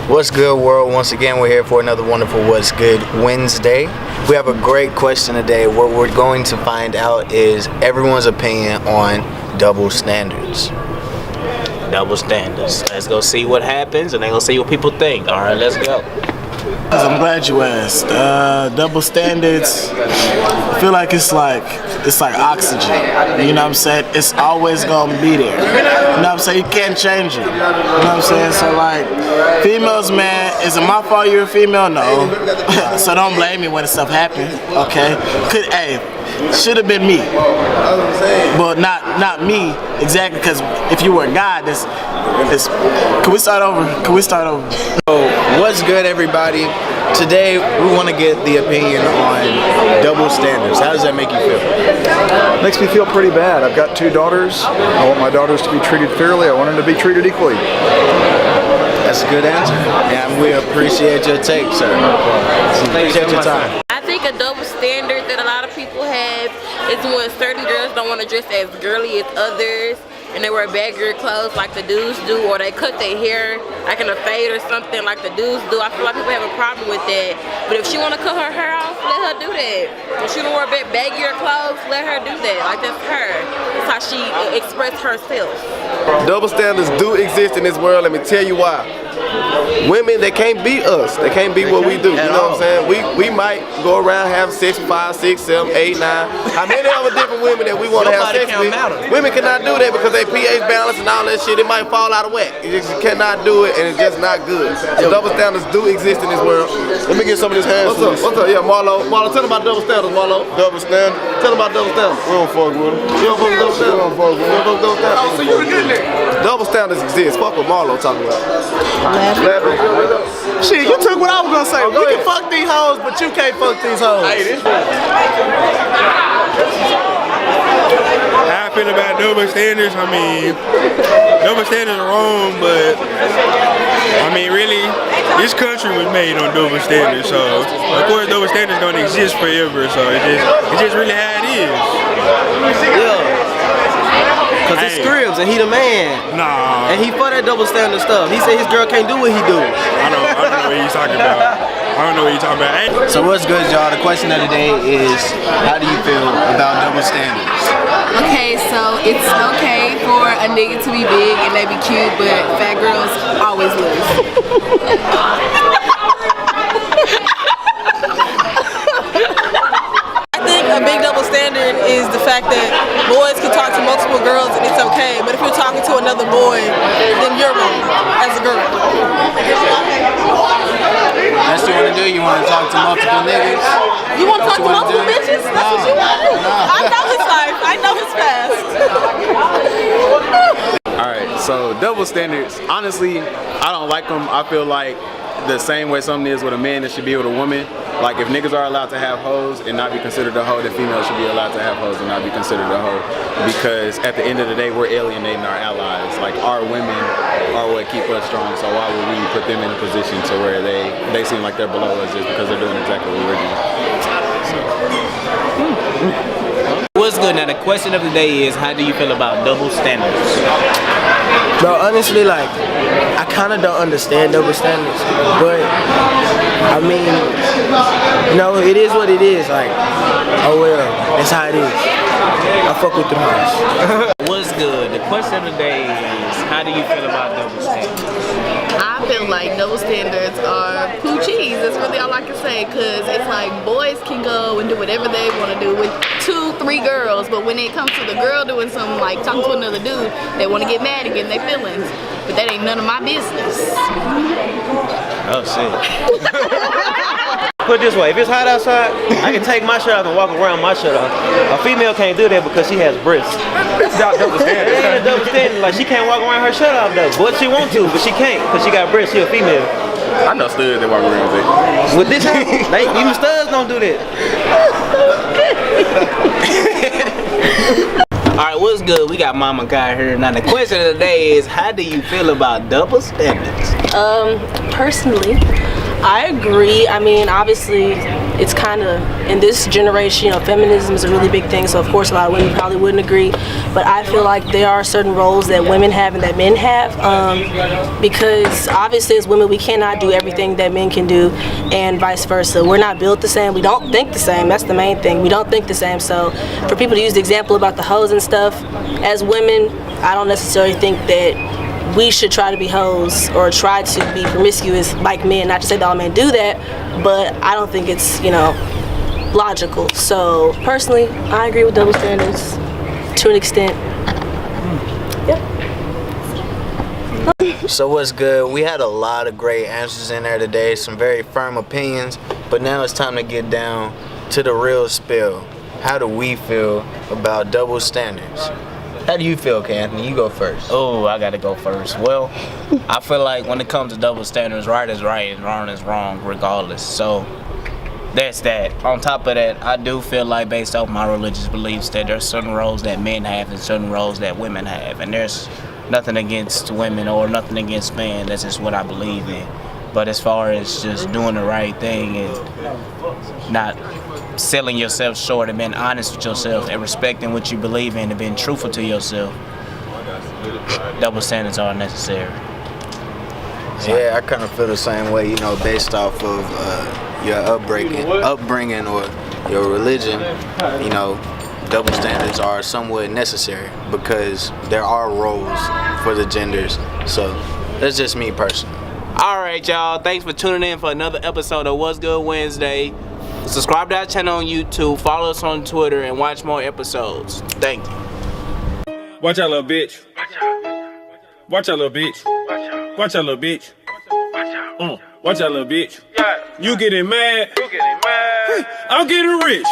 What's good, world? Once again, we're here for another wonderful What's Good Wednesday. We have a great question today. What we're going to find out is everyone's opinion on double standards. Double standards. Let's go see what happens, and then go see what people think. All right, let's go. I'm glad you asked. Double standards, I feel like it's like oxygen. You know what I'm saying? It's always gonna be there. You know what I'm saying? You can't change it. You know what I'm saying? So like, females, man, is it my fault you're a female? No. So don't blame me when stuff happens. Okay? Should have been me, but not me exactly. Because if you were a guy, this. Can we start over? So, what's good, everybody? Today, we want to get the opinion on double standards. How does that make you feel? Makes me feel pretty bad. I've got 2 daughters. I want my daughters to be treated fairly. I want them to be treated equally. That's a good answer, and we appreciate your take, sir. Appreciate your time. I think a double standard that a lot of people have is when certain girls don't want to dress as girly as others, and they wear baggier clothes like the dudes do, or they cut their hair like in a fade or something like the dudes do. I feel like people have a problem with that. But if she want to cut her hair off, let her do that. If she don't wear baggier clothes, let her do that. Like, that's her. That's how she express herself. Double standards do exist in this world. Let me tell you why. Women, they can't beat us. They can't beat what we do. You know what I'm saying? We might go around having sex with 5, 6, 7, 8, 9. How many other different women that we want to have sex with? Women cannot do that because they pH balance and all that shit. It might fall out of whack. You just cannot do it, and it's just not good. So double standards do exist in this world. Let me get some of this hand. What's up? Yeah, Marlo, tell them about double standards, Marlo. Double standards. Tell them about double standards. We don't fuck with them. You don't fuck with double standards? We don't fuck with them. You don't fuck with double standards? Oh, so you a good nigga. Double standards exist. Fuck what Marlo talking about. Shit, you took what I was gonna say. We can fuck these hoes, but you can't fuck these hoes. How I feel about double standards, I mean, double standards are wrong, but I mean, really, this country was made on double standards, so of course double standards don't exist forever, so it's just really how it is. Yeah. Cause it's Scribs and he the man. Nah. And he for that double standard stuff. He said his girl can't do what he do. I don't know what he's talking about. So what's good, y'all? The question of the day is, how do you feel about double standards? Okay, so it's okay for a nigga to be big and they be cute, but fat girls always lose. A big double standard is the fact that boys can talk to multiple girls and it's okay, but if you're talking to another boy, then you're wrong as a girl. That's what you want to do? You want to talk to multiple niggas? You want to talk to multiple bitches? That's what you want to do. I know his life. I know his past. Alright, so double standards, honestly, I don't like them. I feel like the same way something is with a man, it should be with a woman. Like, if niggas are allowed to have hoes and not be considered a hoe, then females should be allowed to have hoes and not be considered a hoe. Because at the end of the day, we're alienating our allies. Like, our women are what keep us strong, so why would we put them in a position to where they seem like they're below us just because they're doing exactly what we're doing. What's good? Now, the question of the day is, how do you feel about double standards? Bro, honestly, like, I kind of don't understand double standards, but I mean, you know, it is what it is. Like, oh well, that's how it is. I fuck with the hoes. What's good? The question of the day is, how do you feel about double standards? I feel like double standards are poochies. That's really all I can say, because it's like boys can go and do whatever they want to do with 2, 3 girls, but when it comes to the girl doing something like talking to another dude, they want to get mad and get in their feelings. But that ain't none of my business. Oh, shit. Put it this way, if it's hot outside, I can take my shirt off and walk around my shirt off. A female can't do that because she has breasts. That's not double standard. It ain't a double standard. Like, she can't walk around her shirt off though. But she want to, but she can't because she got breasts. She a female. I know studs that walk around with it. With this house, even studs don't do that. Alright, what's good? We got Mama Guy here. Now the question of the day is, how do you feel about double standards? Personally, I agree. I mean, obviously, it's kind of, in this generation, feminism is a really big thing, so of course a lot of women probably wouldn't agree, but I feel like there are certain roles that women have and that men have, because obviously as women we cannot do everything that men can do, and vice versa. We're not built the same, we don't think the same, that's the main thing, we don't think the same. So for people to use the example about the hoes and stuff, as women, I don't necessarily think that we should try to be hoes or try to be promiscuous like men. Not to say that all men do that, but I don't think it's, logical. So personally, I agree with double standards to an extent. Yeah. So what's good? We had a lot of great answers in there today, some very firm opinions, but now it's time to get down to the real spill. How do we feel about double standards? How do you feel, K. Anthony? You go first. Oh, I gotta go first. Well, I feel like when it comes to double standards, right is right and wrong is wrong regardless. So that's that. On top of that, I do feel like based off my religious beliefs that there's certain roles that men have and certain roles that women have. And there's nothing against women or nothing against men. That's just what I believe in. But as far as just doing the right thing and not selling yourself short and being honest with yourself and respecting what you believe in and being truthful to yourself, double standards are necessary. Yeah, I kind of feel the same way, based off of your upbringing or your religion, double standards are somewhat necessary because there are roles for the genders. So that's just me personally. All right, y'all. Thanks for tuning in for another episode of What's Good Wednesday. Subscribe to our channel on YouTube, follow us on Twitter, and watch more episodes. Thank you. Watch out, little bitch. Watch out, little bitch. Watch out, little bitch. Watch out, little bitch. You getting mad? I'm getting rich.